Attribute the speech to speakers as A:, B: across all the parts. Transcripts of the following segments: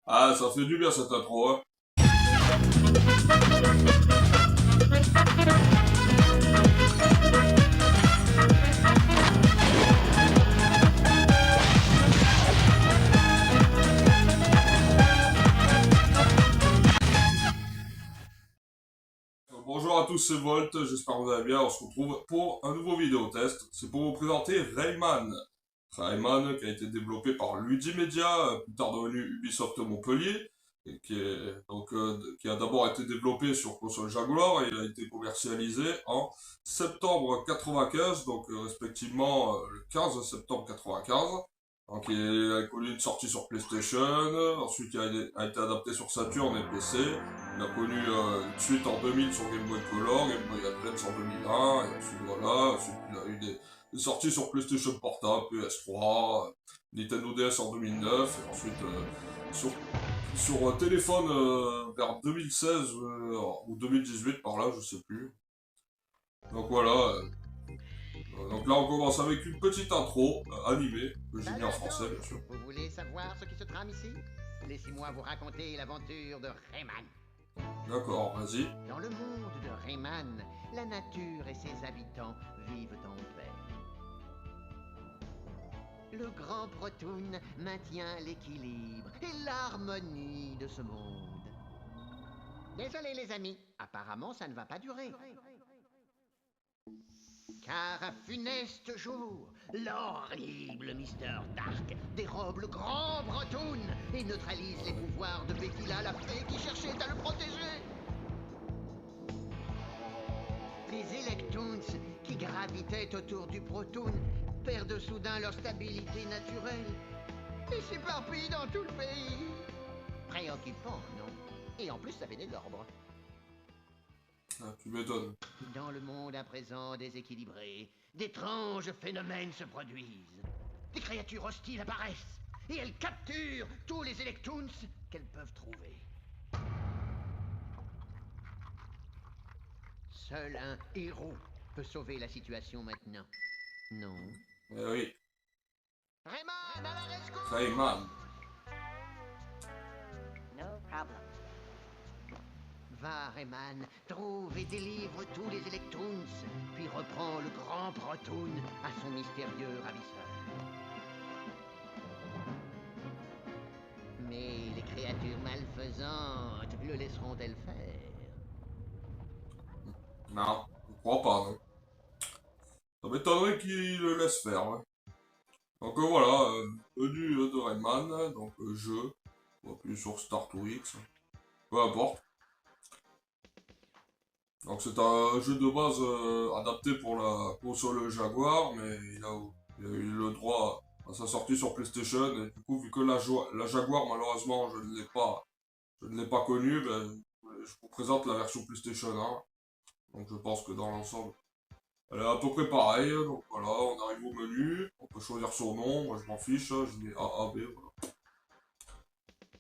A: Ah, ça fait du bien cette intro, hein. Bonjour à tous, c'est Volt, j'espère que vous allez bien. On se retrouve pour un nouveau vidéo test. C'est pour vous présenter Rayman. Rayman qui a été développé par Ludimedia, plus tard devenu Ubisoft Montpellier, et qui a d'abord été développé sur console Jaguar et il a été commercialisé en septembre 95, respectivement le 15 septembre 95. Donc il a connu une sortie sur PlayStation, ensuite a été adapté sur Saturn et PC. Il a connu une suite en 2000 sur Game Boy Color, Game Boy Advance en 2001, et ensuite voilà, ensuite il a eu des sorties sur PlayStation Portable, PS3, Nintendo DS en 2009, et ensuite sur téléphone vers 2016 ou 2018 par là, je sais plus. Donc voilà, donc là on commence avec une petite intro animée, que j'ai mis en français bien sûr.
B: Vous voulez savoir ce qui se trame ici? Laissez-moi vous raconter l'aventure de Rayman.
A: D'accord, vas-y.
B: Dans le monde de Rayman, la nature et ses habitants vivent en paix. Le grand Protoon maintient l'équilibre et l'harmonie de ce monde. Désolé les amis, apparemment ça ne va pas durer. Car un funeste jour, l'horrible Mister Dark dérobe le grand Protoon et neutralise les pouvoirs de Bekila, la fée qui cherchait à le protéger. Les Electoons qui gravitaient autour du Protoon perdent soudain leur stabilité naturelle et s'éparpillent dans tout le pays. Préoccupant, non? Et en plus, ça venait de l'ordre.
A: Ah, tu m'étonnes.
B: Dans le monde à présent déséquilibré, d'étranges phénomènes se produisent. Des créatures hostiles apparaissent et elles capturent tous les Electoons qu'elles peuvent trouver. Seul un héros peut sauver la situation maintenant. Non.
A: Eh oui,
B: Rayman, à la rescousse!
A: Rayman.
B: No problem. Va, Rayman, trouve et délivre tous les Electoons, puis reprend le grand Protoon à son mystérieux ravisseur. Mais les créatures malfaisantes le laisseront-elles faire?
A: Non, je crois pas, non. Ça m'étonnerait qu'il le laisse faire, ouais. Donc voilà, menu de Rayman, donc jeu. On va appuyer sur Start to X. Peu importe. Donc c'est un jeu de base adapté pour la console Jaguar, mais il a eu le droit à sa sortie sur PlayStation, et du coup vu que la Jaguar malheureusement je ne l'ai pas connue, ben, je vous présente la version PlayStation 1. Donc je pense que dans l'ensemble, elle est à peu près pareille. Donc voilà, on arrive au menu, on peut choisir son nom, moi je m'en fiche, hein, je mets A, A, B, voilà.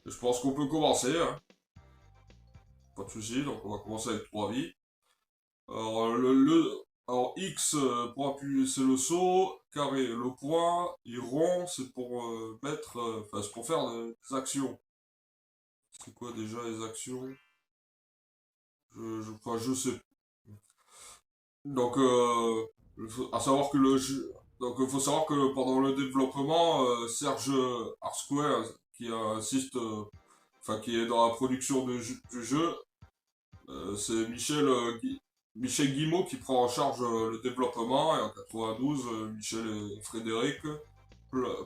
A: Et je pense qu'on peut commencer, hein. Pas de soucis, donc on va commencer avec 3 vies. Alors, alors X pour appuyer c'est le saut, carré le point, et rond c'est pour mettre, enfin c'est pour faire des actions. C'est quoi déjà les actions? Enfin, je sais. Donc à savoir que le jeu, donc il faut savoir que pendant le développement, Serge Arsquare qui insiste, enfin qui est dans la production du jeu, c'est Michel Guillemot qui prend en charge le développement, et en 92, Michel et Frédéric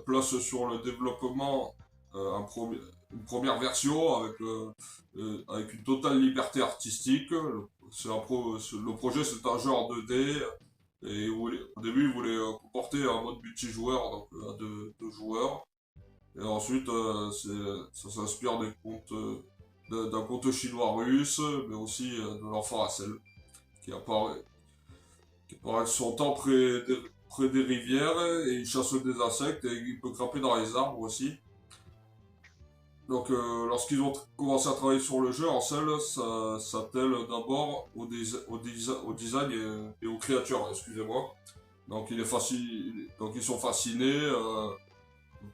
A: placent sur le développement une première version avec une totale liberté artistique. Le projet c'est un jeu en 2D, et au début il voulait comporter un mode multijoueur, donc à deux joueurs. Et ensuite ça s'inspire des contes d'un conte chinois russe, mais aussi de l'enfant Hassel, qui apparaît, son temps près des rivières, et il chasse des insectes, et il peut grimper dans les arbres aussi. Donc lorsqu'ils ont commencé à travailler sur le jeu, Hassel s'attelle d'abord au design et aux créatures, excusez-moi. Donc, donc ils sont fascinés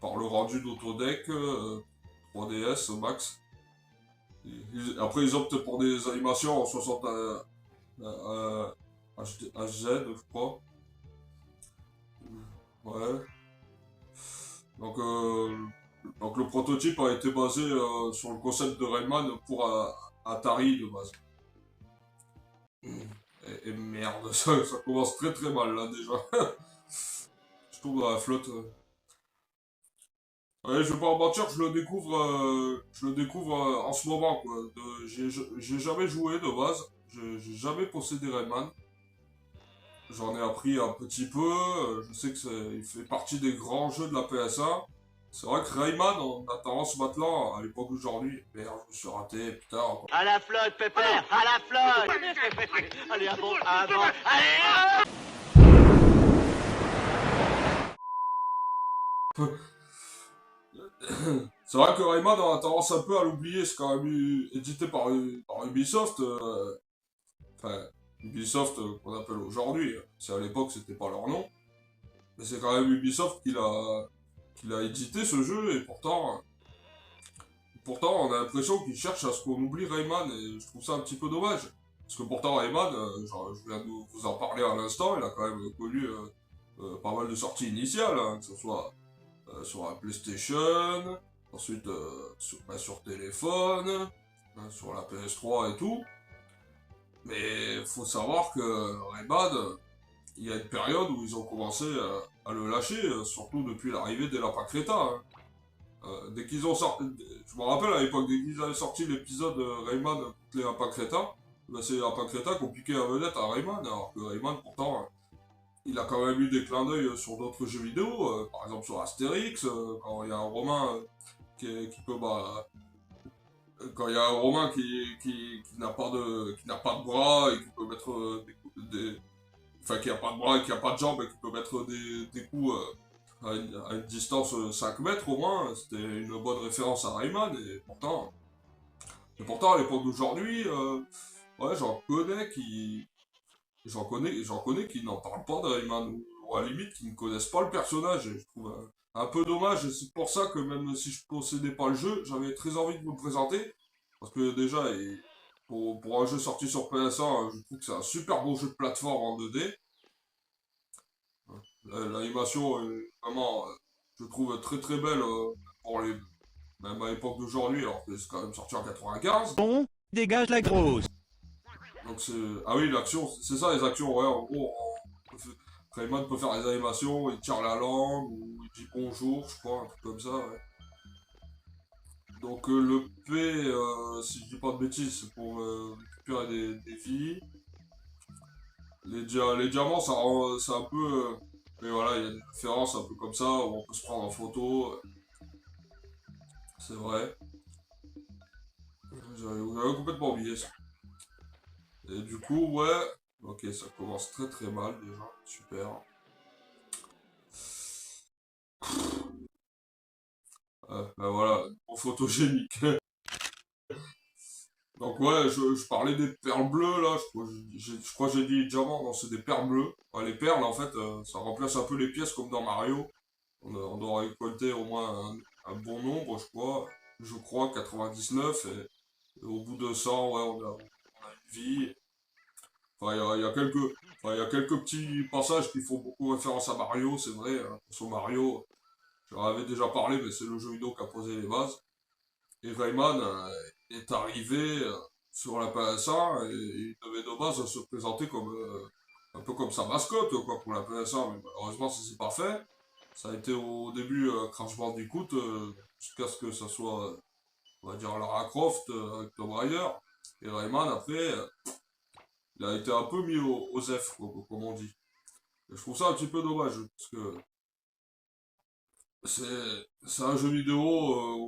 A: par le rendu d'Autodeck, 3DS max. Après, ils optent pour des animations en 60 HZ, je crois. Ouais. Donc, donc le prototype a été basé sur le concept de Rayman pour Atari de base. Et merde, ça commence très très mal là déjà. Je tombe dans la flotte. Ouais, je vais pas en mentir, je le découvre en ce moment quoi. J'ai jamais joué de base, j'ai jamais possédé Rayman. J'en ai appris un petit peu, je sais que il fait partie des grands jeux de la PS1. C'est vrai que Rayman, on a tendance maintenant, à l'époque d'aujourd'hui, merde, je me suis raté, putain. Quoi.
C: À la flotte, Pépère, à la flotte. Allez, avant, allez.
A: C'est vrai que Rayman, on a tendance un peu à l'oublier, c'est quand même édité par Ubisoft. Enfin, Ubisoft qu'on appelle aujourd'hui. C'est à l'époque, c'était pas leur nom. Mais c'est quand même Ubisoft qui l'a édité ce jeu, et pourtant on a l'impression qu'ils cherchent à ce qu'on oublie Rayman, et je trouve ça un petit peu dommage. Parce que pourtant Rayman, genre, je viens de vous en parler à l'instant, il a quand même connu pas mal de sorties initiales, hein, que ce soit sur la PlayStation, ensuite sur téléphone, hein, sur la PS3 et tout. Mais faut savoir que Rayman, il y a une période où ils ont commencé à le lâcher, surtout depuis l'arrivée des Lapins Crétins. Hein. Dès qu'ils ont sorti, je me rappelle à l'époque, dès qu'ils avaient sorti l'épisode Rayman contre les Lapins Crétins, ben c'est les Lapins Crétins qui ont piqué la vedette à Rayman, alors que Rayman pourtant, il a quand même eu des clins d'œil sur d'autres jeux vidéo, par exemple sur Astérix, quand il y a un Romain qui peut quand il y a un Romain qui n'a pas de bras et qui peut mettre enfin qui a pas de bras et qui a pas de jambes et qui peut mettre des coups à une distance 5 mètres au moins, c'était une bonne référence à Rayman, et pourtant à l'époque d'aujourd'hui, ouais j'en connais qui n'en parlent pas de Rayman, ou à la limite qui ne connaissent pas le personnage, et je trouve un peu dommage, et c'est pour ça que même si je possédais pas le jeu, j'avais très envie de vous le présenter, parce que déjà, pour un jeu sorti sur PS1, je trouve que c'est un super beau jeu de plateforme en 2D. L'animation est vraiment, je trouve, très très belle pour même à l'époque d'aujourd'hui, alors que c'est quand même sorti en 95.
D: Bon, dégage la grosse.
A: Donc c'est... Ah oui, l'action, c'est ça les actions, ouais, en gros, Rayman peut faire les animations, il tire la langue, ou il dit bonjour, je crois, un truc comme ça, ouais. Donc le P, si je dis pas de bêtises, c'est pour récupérer des vies. Les diamants, c'est un peu... mais voilà, il y a des références un peu comme ça, où on peut se prendre en photo. C'est vrai. J'avais complètement oublié ça. Et du coup, ouais... Ok, ça commence très très mal déjà. Super. Ben voilà, en photogénique. Donc ouais, je parlais des perles bleues là, je crois que j'ai dit diamant, non c'est des perles bleues. Ouais, les perles en fait, ça remplace un peu les pièces comme dans Mario. On doit récolter au moins un bon nombre, je crois 99, et au bout de 100, ouais, on a une vie. Enfin, il y a quelques petits passages qui font beaucoup référence à Mario, c'est vrai. Hein. Sur Mario, j'en avais déjà parlé, mais c'est le jeu vidéo qui a posé les bases. Et Rayman est arrivé sur la PS1 et il devait de base se présenter comme un peu comme sa mascotte quoi, pour la PS1, mais malheureusement ça s'est pas fait. Ça a été au début Crash Bandicoot jusqu'à ce que ça soit, on va dire, Lara Croft avec Tomb Raider. Et Rayman après, il a été un peu mis aux F, quoi, comme on dit. Et je trouve ça un petit peu dommage, parce que c'est un jeu vidéo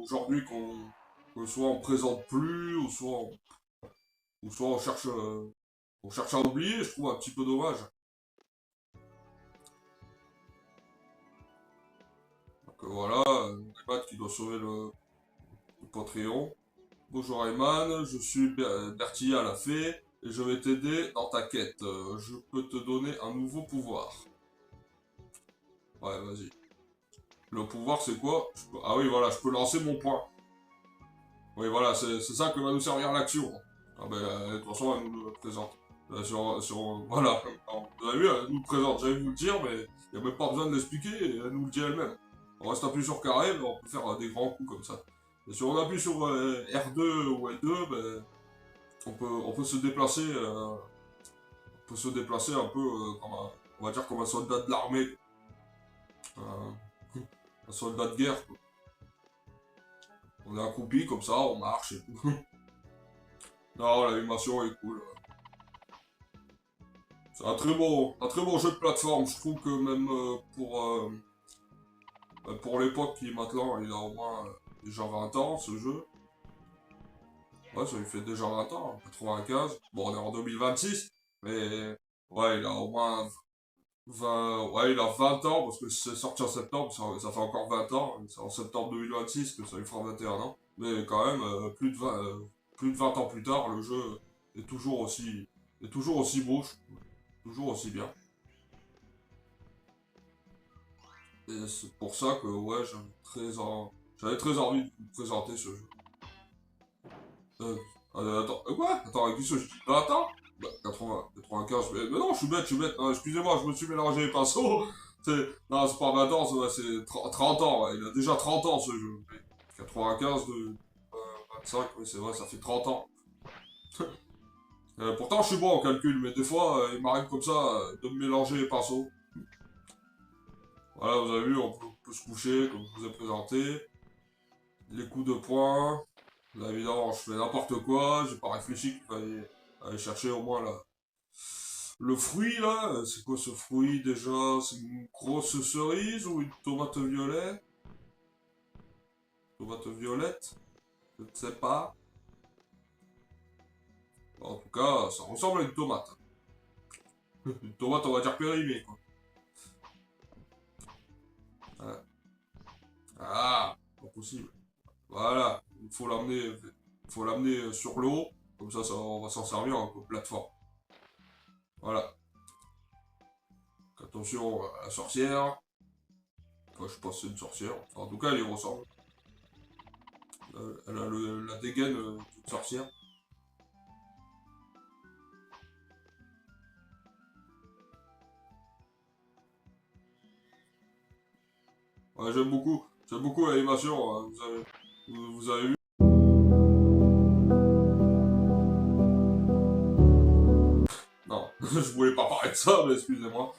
A: aujourd'hui que soit on présente plus, ou soit on cherche à oublier, je trouve un petit peu dommage. Donc voilà, Rayman qui doit sauver le Panthéon. Bonjour Rayman, je suis Bertilla la fée, et je vais t'aider dans ta quête. Je peux te donner un nouveau pouvoir. Ouais, vas-y. Le pouvoir c'est quoi? Ah oui, voilà, je peux lancer mon point. Oui, voilà, c'est ça que va nous servir l'action. Ah ben, de toute façon, elle nous le présente. Voilà. Alors, vous avez vu, elle nous le présente, j'allais vous le dire, mais il n'y a même pas besoin de l'expliquer, elle nous le dit elle-même. On reste appuyé sur carré, mais on peut faire des grands coups comme ça. Et si on appuie sur R2 ou L2, ben, on peut se déplacer, un peu comme on va dire comme un soldat de l'armée. Un soldat de guerre, quoi. On est accroupi comme ça, on marche et tout. Non, l'animation est cool. C'est un très beau jeu de plateforme. Je trouve que même pour l'époque qui est maintenant, il a au moins déjà 20 ans ce jeu. Ouais, ça lui fait déjà 20 ans, 95. Bon, on est en 2026, mais ouais, il a au moins 20, ouais, il a 20 ans parce que c'est sorti en septembre, ça fait encore 20 ans. C'est en septembre 2026 que ça lui fera 21 ans. Mais quand même, plus de 20 ans plus tard, le jeu est est toujours aussi beau, toujours aussi bien. Et c'est pour ça que, ouais, j'avais très envie de vous présenter ce jeu. Attends, quoi? Attends, avec qui ça, je dis 20 ans? Bah, 95, mais non, je suis bête. Non, excusez-moi, je me suis mélangé les pinceaux. Non, c'est pas 20 ans, c'est 30 ans, ouais. Il a déjà 30 ans, ce jeu. Mais 95 de 25, oui, c'est vrai, ça fait 30 ans. Pourtant, je suis bon en calcul, mais des fois, il m'arrive comme ça de me mélanger les pinceaux. Voilà, vous avez vu, on peut se coucher, comme je vous ai présenté. Les coups de poing. Là, évidemment, je fais n'importe quoi, j'ai pas réfléchi qu'il fallait aller chercher au moins le fruit, là. C'est quoi ce fruit, déjà? C'est une grosse cerise ou une tomate violet? Tomate violette? Je ne sais pas. En tout cas, ça ressemble à une tomate. Une tomate, on va dire périmée, quoi. Ouais. Ah, pas possible. Voilà, faut l'amener sur l'eau, comme ça, on va s'en servir en plateforme. Voilà. Attention à la sorcière. Enfin, je pense que c'est une sorcière. En tout cas, elle y ressemble. Elle a la dégaine d'une sorcière. Ouais, j'aime beaucoup l'animation. Hein. Vous avez vu? Non, je voulais pas parler de ça, mais excusez-moi.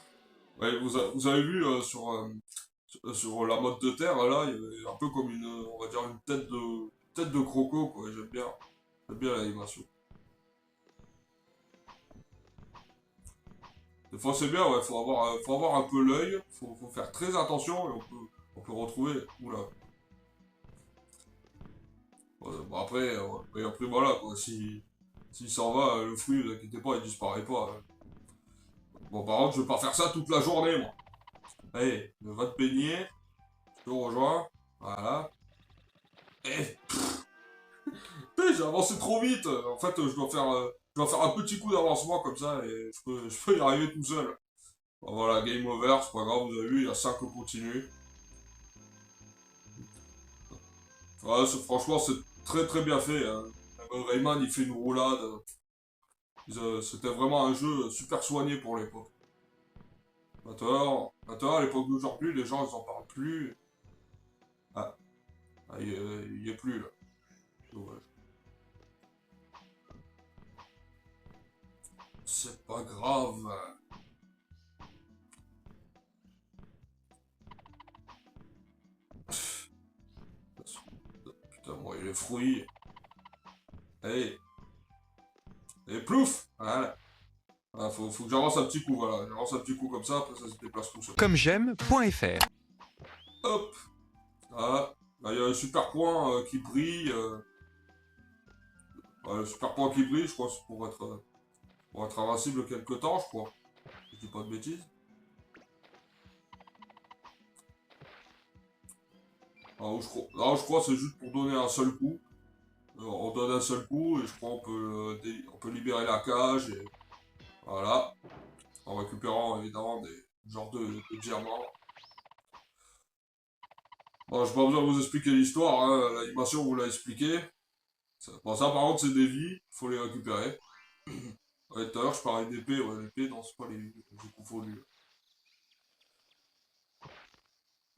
A: Ouais, vous avez vu sur la mode de terre, là, il y a un peu comme on va dire une tête de croco, quoi. J'aime bien l'animation. Des fois, c'est bien, ouais, faut avoir un peu l'œil, faut faire très attention et on peut retrouver. Oula. Ouais, bon, après, et après, voilà, quoi. S'il s'en va, le fruit, ne vous inquiétez pas, il disparaît pas. Hein. Bon, par contre, je vais pas faire ça toute la journée, moi. Allez, va te baigner, je te rejoins. Voilà. Eh, j'ai avancé trop vite. En fait, je dois faire un petit coup d'avancement comme ça et je peux y arriver tout seul. Bon, voilà, game over, c'est pas grave, vous avez vu, il y a 5 continues. Ouais, franchement, c'est très bien fait. Hein. Rayman, il fait une roulade. C'était vraiment un jeu super soigné pour l'époque. Maintenant, à l'époque d'aujourd'hui, les gens, ils en parlent plus. Ah, il y est plus, là. Dommage. C'est pas grave. Putain, moi, il est fruits. Allez. Et plouf! Voilà. Ah, faut que j'avance un petit coup, voilà. J'avance un petit coup comme ça, après ça se déplace tout seul.
D: Comme j'aime.fr.
A: Hop! Ah, là, il y a un super point qui brille. Le super point qui brille, je crois, c'est pour être invincible quelque temps, je crois. Je dis pas de bêtises. Je crois que c'est juste pour donner un seul coup. On donne un seul coup et je crois on peut libérer la cage et voilà. En récupérant évidemment des genres de diamants. Bon, j'ai pas besoin de vous expliquer l'histoire, hein. L'animation vous l'a expliqué. Bon, ça, par contre, c'est des vies, faut les récupérer. Ouais, tout à l'heure, je parlais d'épée, ouais, l'épée, non, c'est pas les... J'ai confondu.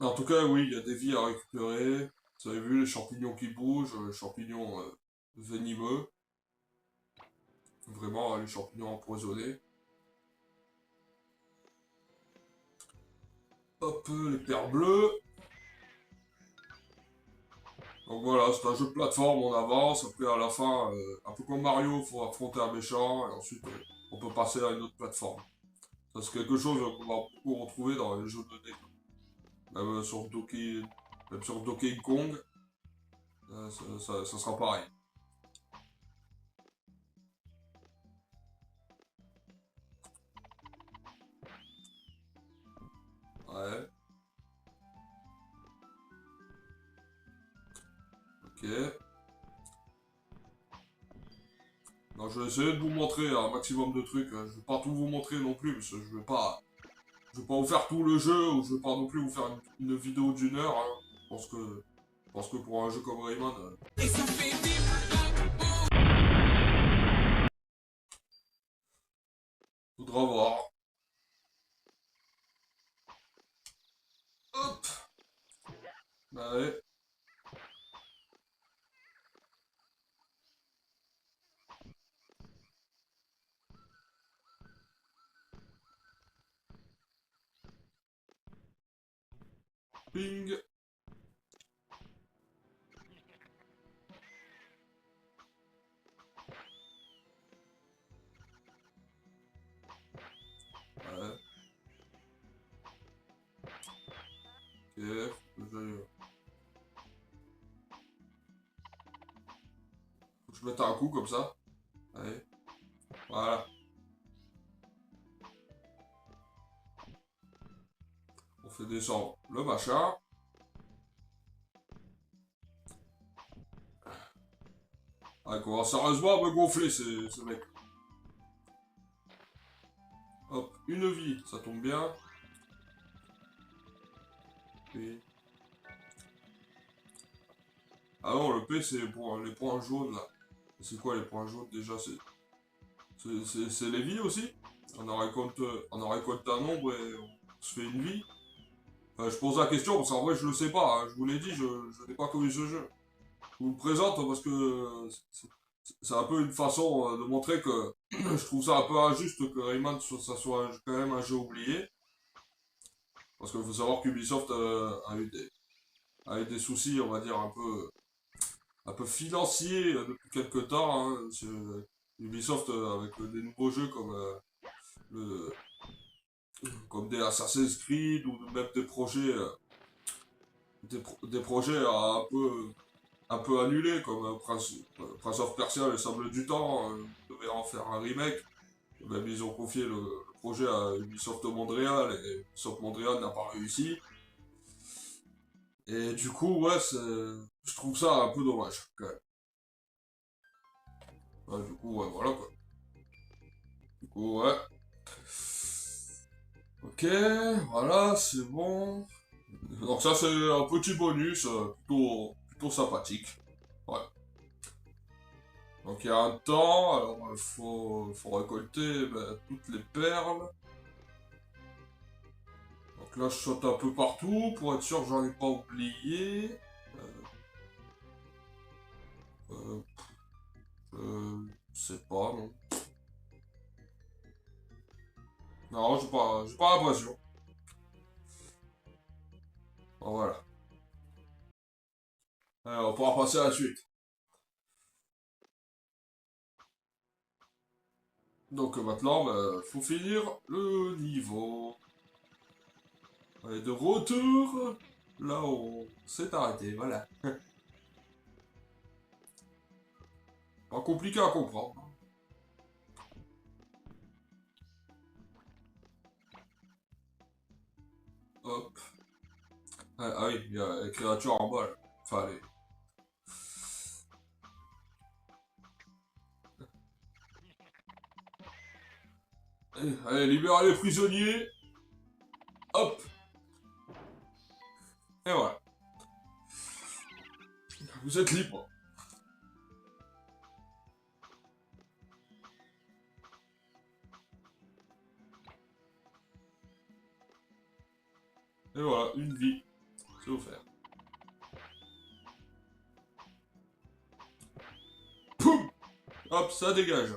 A: En tout cas, oui, il y a des vies à récupérer. Vous avez vu les champignons qui bougent, les champignons venimeux. Vraiment, les champignons empoisonnés. Hop, les perles bleues. Donc voilà, c'est un jeu de plateforme, on avance, après à la fin, un peu comme Mario, il faut affronter un méchant, et ensuite on peut passer à une autre plateforme. Ça c'est quelque chose qu'on va beaucoup retrouver dans les jeux de dé. Même sur Donkey Kong, ça sera pareil. Ouais. Ok. Donc je vais essayer de vous montrer un maximum de trucs. Je vais pas tout vous montrer non plus, parce que je vais pas vous faire tout le jeu, ou je vais pas non plus vous faire une vidéo d'1 heure. Hein. Je pense que pour un jeu comme Rayman, faudra voir. Hop. Ouais. Ping. Ouais. Ok. Faut que je mette un coup comme ça. Allez. Voilà. On fait descendre le machin. Ah, il commence sérieusement à me gonfler, ce mec. Hop, une vie, ça tombe bien. P. Ah non, le P, c'est pour les points jaunes, là. C'est quoi, les points jaunes, déjà? C'est les vies, aussi? On en récolte un nombre et on se fait une vie. Enfin, je pose la question, parce qu'en vrai, je le sais pas. Hein. Je vous l'ai dit, je n'ai pas connu ce jeu. Je vous le présente parce que c'est un peu une façon de montrer que je trouve ça un peu injuste que Rayman ça soit quand même un jeu oublié. Parce qu'il faut savoir qu'Ubisoft a eu des soucis, on va dire, un peu financiers depuis quelques temps. Hein. Ubisoft, avec des nouveaux jeux le, comme des Assassin's Creed ou même des projets, des projets un peu annulés, comme Prince of Persia, les Sables du Temps, devait en faire un remake. Même ils ont confié le projet à Ubisoft Montréal et Ubisoft Montréal n'a pas réussi. Et du coup, ouais, je trouve ça un peu dommage, quand même. Ouais, du coup, ouais, voilà quoi. Du coup, ouais. Ok, voilà, c'est bon. Donc ça, c'est un petit bonus plutôt sympathique. Ouais. Donc il y a un temps, alors faut récolter toutes les perles. Donc là, je saute un peu partout pour être sûr que j'en ai pas oublié. Euh, je sais pas, non. Non, j'ai pas l'impression. Bon, voilà. On pourra passer à la suite. Donc maintenant, faut finir le niveau. On est de retour. Là, on s'est arrêté, voilà. Pas compliqué à comprendre. Hop. Ah oui, il y a les créatures en bas, là. Enfin, allez, libérez les prisonniers. Hop. Et voilà. Vous êtes libre. Et voilà, une vie. C'est offert. Poum! Hop, ça dégage.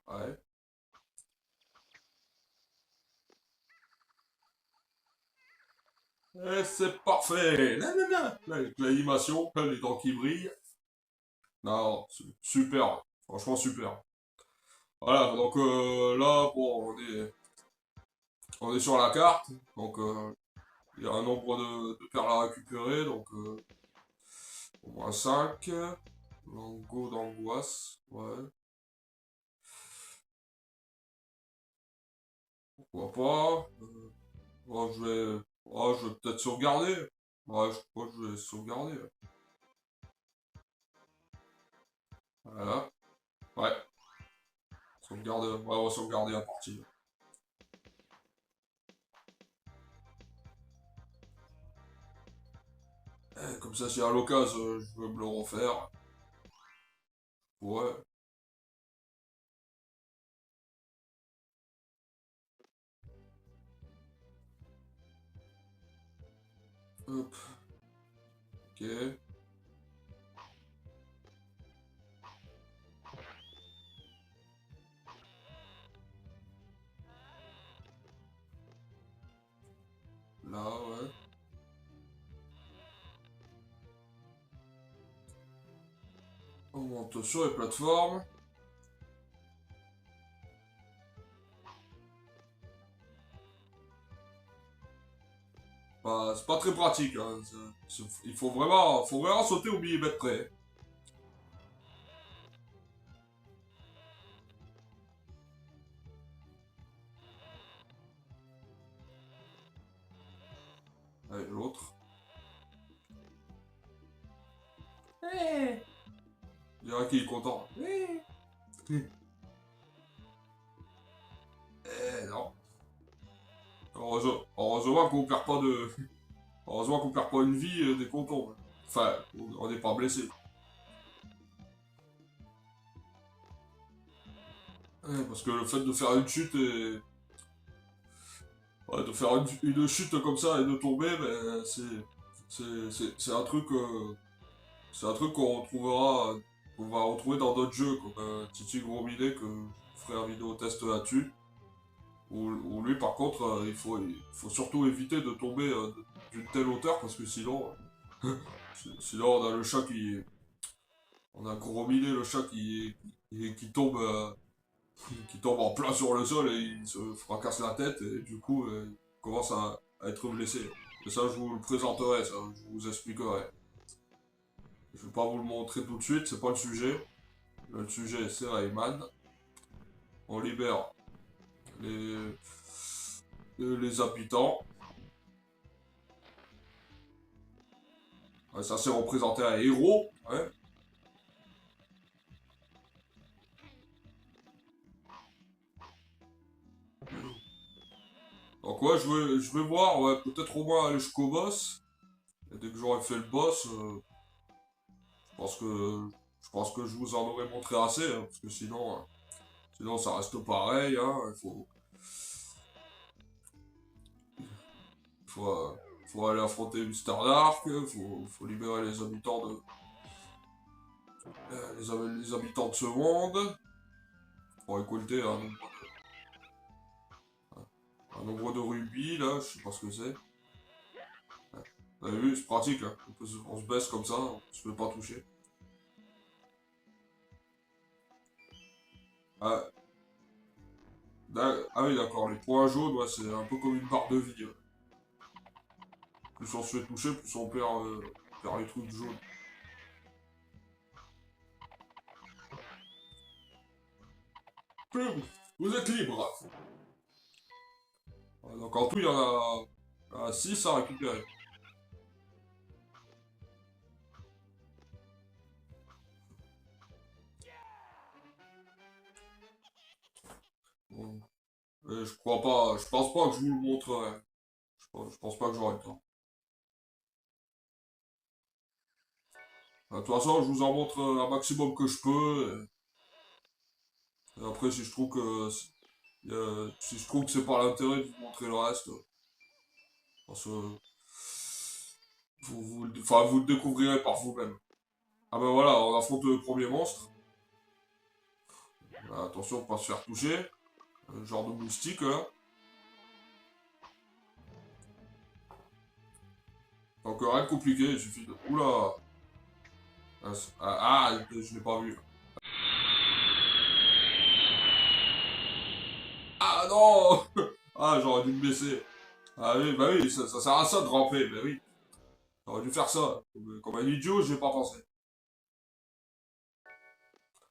A: Ouais. Et c'est parfait. Là, là, là. Là, avec l'animation, là, les dents qui brillent. Non, super. Franchement, super. Voilà, donc là, bon, on est sur la carte. Donc, il y a un nombre de perles à récupérer. Donc, au moins 5. Lango d'angoisse. Ouais. Pourquoi pas. Ouais, je vais peut-être sauvegarder. Ouais, je crois que je vais sauvegarder. Voilà. Ouais. Sauvegarde. Ouais, on va sauvegarder la partie. Comme ça, si à l'occasion, je veux me le refaire. Ouais. Hop. Ok. Là, ouais. On monte sur les plateformes. Bah, c'est pas très pratique, hein. Il faut vraiment sauter au millimètre près. Allez, l'autre. Il y en a qui est content. Non. Heureusement qu'on perd pas de. Heureusement qu'on perd pas une vie dès qu'on tombe. Enfin, on n'est pas blessé. Ouais, parce que le fait de faire une chute et. Ouais, de faire une chute comme ça et de tomber, ben, c'est un truc. C'est un truc qu'on retrouvera. Qu'on va retrouver dans d'autres jeux, comme Titi Gros Minet, que je ferai un vidéo test là-dessus. Où lui, par contre, il faut surtout éviter de tomber d'une telle hauteur, parce que sinon. Sinon, on a le chat qui. On a Gros Minet, le chat qui tombe. Qui tombe en plein sur le sol et il se fracasse la tête et du coup il commence à être blessé. Et ça je vous le présenterai, ça je vous expliquerai. Je vais pas vous le montrer tout de suite, c'est pas le sujet. Le sujet c'est Rayman. On libère les, les habitants. Ouais, ça c'est représenté un héros. Ouais. Donc ouais, je vais voir, ouais, peut-être au moins aller jusqu'au boss. Et dès que j'aurai fait le boss, je pense que je pense que je vous en aurai montré assez, hein, parce que sinon, sinon ça reste pareil, hein, faut, faut aller affronter Mister Dark, faut libérer les habitants de les habitants de ce monde, faut récolter un nombre de rubis là, je sais pas ce que c'est. Vous avez vu, c'est pratique, hein. On se baisse comme ça, on se fait pas toucher. Ah, ah oui d'accord, les points jaunes, ouais, c'est un peu comme une barre de vie. Ouais. Plus on se fait toucher, plus on perd les trucs jaunes. Vous êtes libre. Ouais, donc en tout, il y en a 6 à récupérer. Bon. Et je crois pas, je pense pas que je vous le montrerai. Je pense pas que j'aurai le temps. De toute façon, je vous en montre un maximum que je peux. Et après, si je trouve que Si je trouve que c'est pas l'intérêt de vous montrer le reste. Parce que enfin, vous le découvrirez par vous-même. Ah ben voilà, on affronte le premier monstre. Attention, pas se faire toucher. Un genre de moustique, là. Donc rien de compliqué, il suffit de... Oula. Je l'ai pas vu. Ah non. Ah, j'aurais dû me baisser. Ah oui, bah oui, ça sert à ça de ramper, bah oui. J'aurais dû faire ça. Comme un idiot, j'ai pas pensé.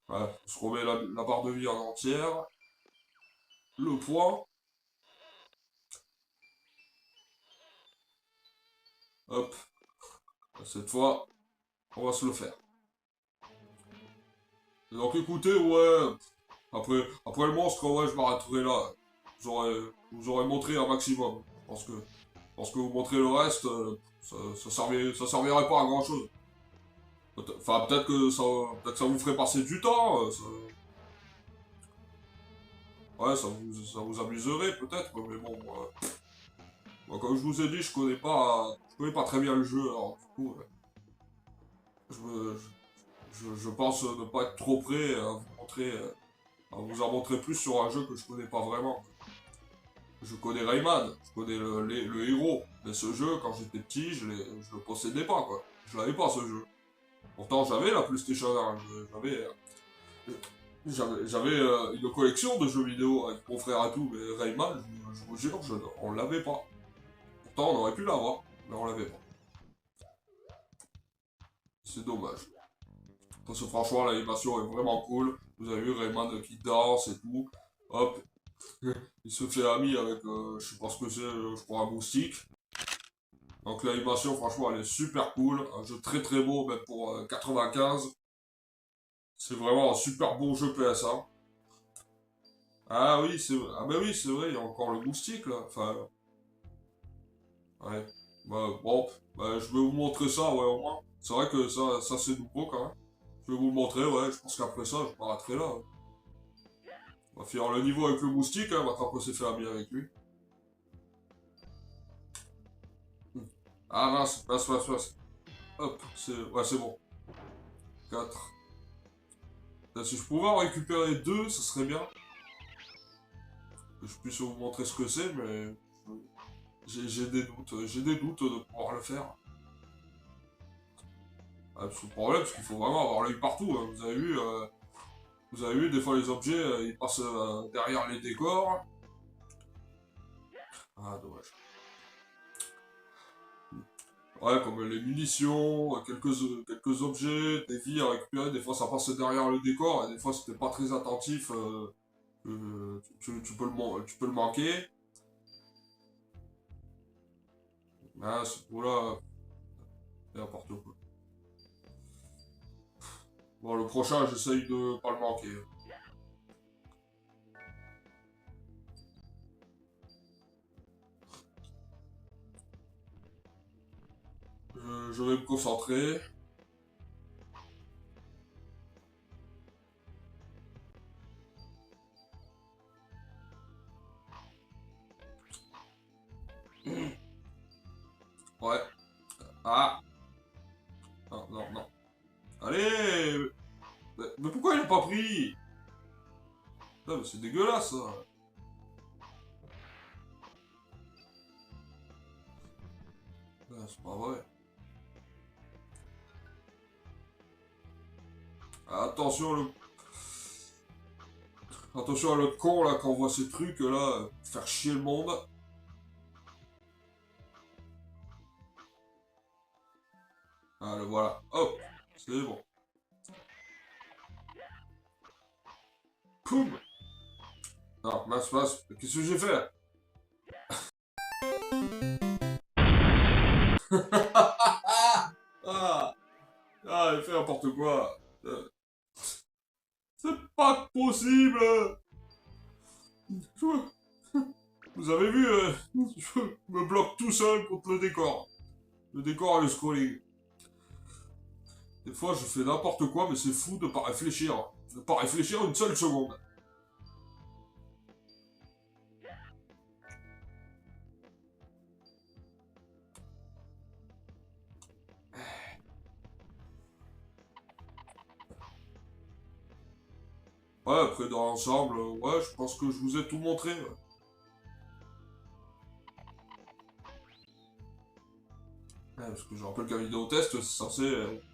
A: Ouais, on se remet la barre de vie en entière. Le point. Hop. Cette fois, on va se le faire. Donc écoutez, ouais. Après le monstre, ouais, je m'arrêterai là. Vous aurez montré un maximum. Parce que vous montrez le reste, ça servirait pas à grand chose. Enfin, peut-être que ça vous ferait passer du temps. Ouais, ça vous amuserait peut-être, mais bon, moi, comme je vous ai dit, je connais pas très bien le jeu, alors du coup, je, me- je pense ne pas être trop prêt à vous montrer, à vous en montrer plus sur un jeu que je connais pas vraiment. Je connais Rayman, je connais le héros, mais ce jeu, quand j'étais petit, je le possédais pas, quoi. Je l'avais pas, ce jeu. Pourtant, j'avais la PlayStation 1, j'avais une collection de jeux vidéo avec mon frère et tout, mais Rayman, je vous jure, on l'avait pas. Pourtant, on aurait pu l'avoir, mais on l'avait pas. C'est dommage. Parce que franchement, l'animation est vraiment cool. Vous avez vu Rayman qui danse et tout. Hop, il se fait ami avec, je sais pas ce que c'est, je crois un moustique. Donc l'animation, franchement, elle est super cool. Un jeu très très beau, même pour 95. C'est vraiment un super bon jeu PS1. Ah oui, ah ben oui, c'est vrai, il y a encore le moustique là. Enfin, ouais. Bah, bon, bah, je vais vous montrer ça, ouais, au moins. C'est vrai que ça c'est nouveau quand même. Je vais vous le montrer, ouais. Je pense qu'après ça, je m'arrêterai là. On va finir le niveau avec le moustique, hein, maintenant qu'on s'est fait ami avec lui. Ah mince, mince. Hop, ouais, c'est bon. 4. Si je pouvais en récupérer 2, ça serait bien. Que je puisse vous montrer ce que c'est, mais j'ai des doutes. J'ai des doutes de pouvoir le faire. Ah, c'est le problème, c'est qu'il faut vraiment avoir l'œil partout. Hein. Vous avez vu, des fois les objets, ils passent derrière les décors. Ah, dommage. Ouais, comme les munitions, quelques objets, des vies à récupérer, des fois ça passe derrière le décor, et des fois si t'es pas très attentif, tu peux le manquer. Ah, ce coup-là, n'importe quoi. Bon, le prochain, j'essaye de pas le manquer. Je vais me concentrer. Ouais. Ah. Non. Allez. Mais pourquoi il a pas pris? Putain, mais c'est dégueulasse, ça. Ah, c'est pas vrai. Attention, attention à l'autre con, là, quand on voit ces trucs, là, faire chier le monde. Ah, le voilà. Hop. C'est bon. Poum. Non, mince. Qu'est-ce que j'ai fait? Ah, il fait n'importe quoi. C'est pas possible. Vous avez vu, je me bloque tout seul contre le décor. Le décor et le scrolling. Des fois, je fais n'importe quoi, mais c'est fou de pas réfléchir. De pas réfléchir une seule seconde. Ouais, après dans l'ensemble, ouais, je pense que je vous ai tout montré. Ouais. Ouais, parce que je rappelle qu'un vidéo test, c'est censé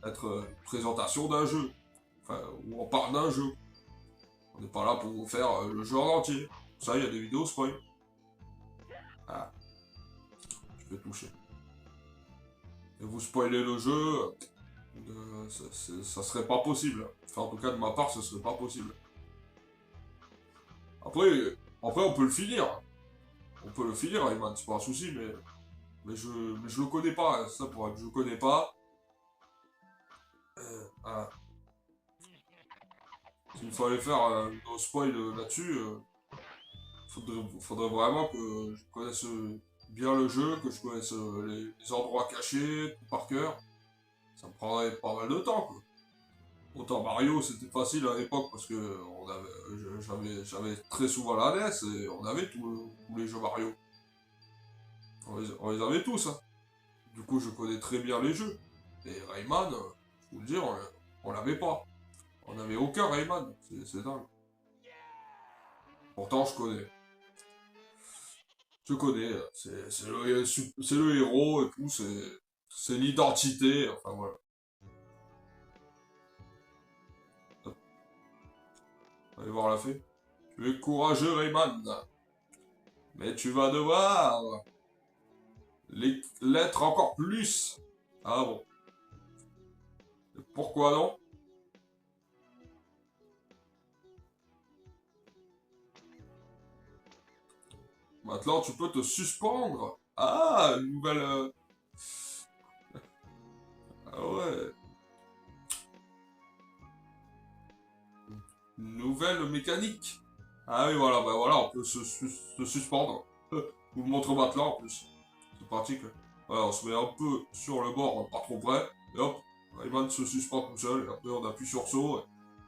A: être une présentation d'un jeu. Enfin, où on parle d'un jeu. On n'est pas là pour vous faire le jeu en entier. Pour ça, il y a des vidéos spoil. Ah, je vais toucher. Et vous spoiler le jeu, ça serait pas possible. Enfin, en tout cas, de ma part, ce serait pas possible. Après, on peut le finir. On peut le finir, Rayman, c'est pas un souci, mais je le connais pas. Hein, ça pour être, je le connais pas. Voilà. S'il fallait faire un spoil là-dessus, faudrait vraiment que je connaisse bien le jeu, que je connaisse les endroits cachés tout par cœur. Ça me prendrait pas mal de temps, quoi. Autant Mario, c'était facile à l'époque parce que j'avais très souvent la NES et on avait tous les jeux Mario. On les avait tous, hein. Du coup, je connais très bien les jeux. Et Rayman, je vous le dis, on l'avait pas. On n'avait aucun Rayman. C'est dingue. Pourtant, je connais. Je connais. C'est le héros et tout. C'est l'identité. Enfin, voilà. Allez voir la fée. Tu es courageux, Rayman. Mais tu vas devoir l'être encore plus. Ah bon. Et pourquoi non? Maintenant, tu peux te suspendre. Ah, une nouvelle... Ah ouais. Une nouvelle mécanique. Ah oui, voilà, bah voilà, on peut se suspendre. Je vous le montre maintenant, en plus. C'est pratique. Voilà, on se met un peu sur le bord, pas trop près. Et hop, Rayman se suspend tout seul. Et après, on appuie sur saut.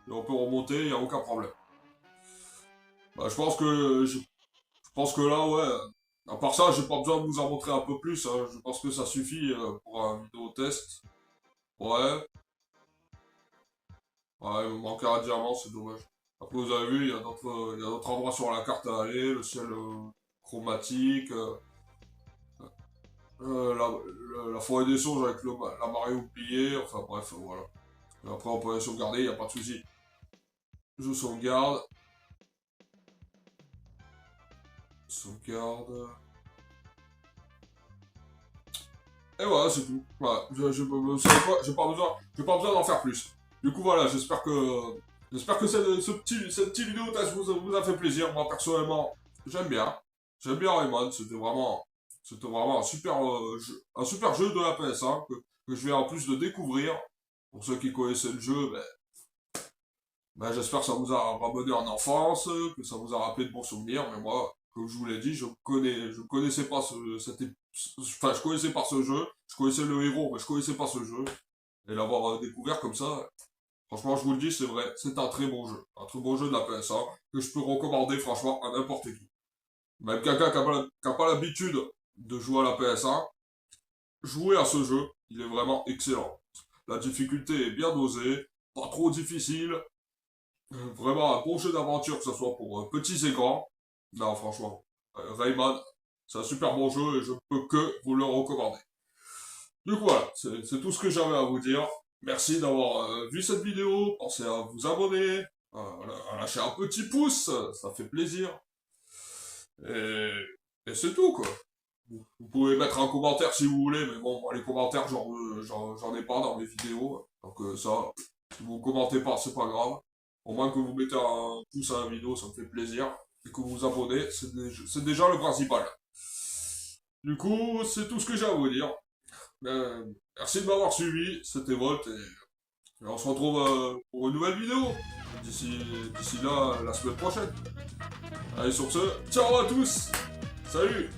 A: Et on peut remonter, il n'y a aucun problème. Bah, je pense que là, ouais. À part ça, j'ai pas besoin de vous en montrer un peu plus. Hein. Je pense que ça suffit pour un vidéo test. Ouais. Ouais, il me manque un diamant, c'est dommage. Après, vous avez vu, il y a d'autres endroits sur la carte à aller. Le ciel chromatique. La forêt des songes avec la marée oubliée. Enfin bref, voilà. Et après, on peut aller sauvegarder, il n'y a pas de souci. Je sauvegarde. Sauvegarde. Et voilà, c'est tout. Voilà, vous savez quoi, j'ai pas besoin d'en faire plus. Du coup, voilà, j'espère que cette petite vidéo test vous a fait plaisir. Moi, personnellement, j'aime bien. J'aime bien Rayman, c'était vraiment un super jeu de la PS1 que je viens en plus de découvrir. Pour ceux qui connaissaient le jeu, ben j'espère que ça vous a ramené en enfance, que ça vous a rappelé de bons souvenirs. Mais moi, comme je vous l'ai dit, je connaissais pas je connaissais pas ce jeu. Je connaissais le héros, mais je connaissais pas ce jeu. Et l'avoir découvert comme ça, franchement, je vous le dis, c'est vrai, c'est un très bon jeu. Un très bon jeu de la PS1 que je peux recommander franchement à n'importe qui. Même quelqu'un qui n'a pas l'habitude de jouer à la PS1, jouer à ce jeu, il est vraiment excellent. La difficulté est bien dosée, pas trop difficile. Vraiment un bon jeu d'aventure, que ce soit pour petits et grands. Non, franchement, Rayman, c'est un super bon jeu et je ne peux que vous le recommander. Du coup, voilà, c'est tout ce que j'avais à vous dire. Merci d'avoir vu cette vidéo. Pensez à vous abonner, à lâcher un petit pouce, ça fait plaisir. Et c'est tout, quoi. Vous pouvez mettre un commentaire si vous voulez, mais bon, moi, les commentaires, j'en ai pas dans mes vidéos. Donc ça, si vous commentez pas, c'est pas grave. Au moins que vous mettez un pouce à la vidéo, ça me fait plaisir. Et que vous vous abonnez, c'est déjà le principal. Du coup, c'est tout ce que j'ai à vous dire. Merci de m'avoir suivi, c'était Volt, et on se retrouve pour une nouvelle vidéo. D'ici là, la semaine prochaine. Allez, sur ce, ciao à tous. Salut.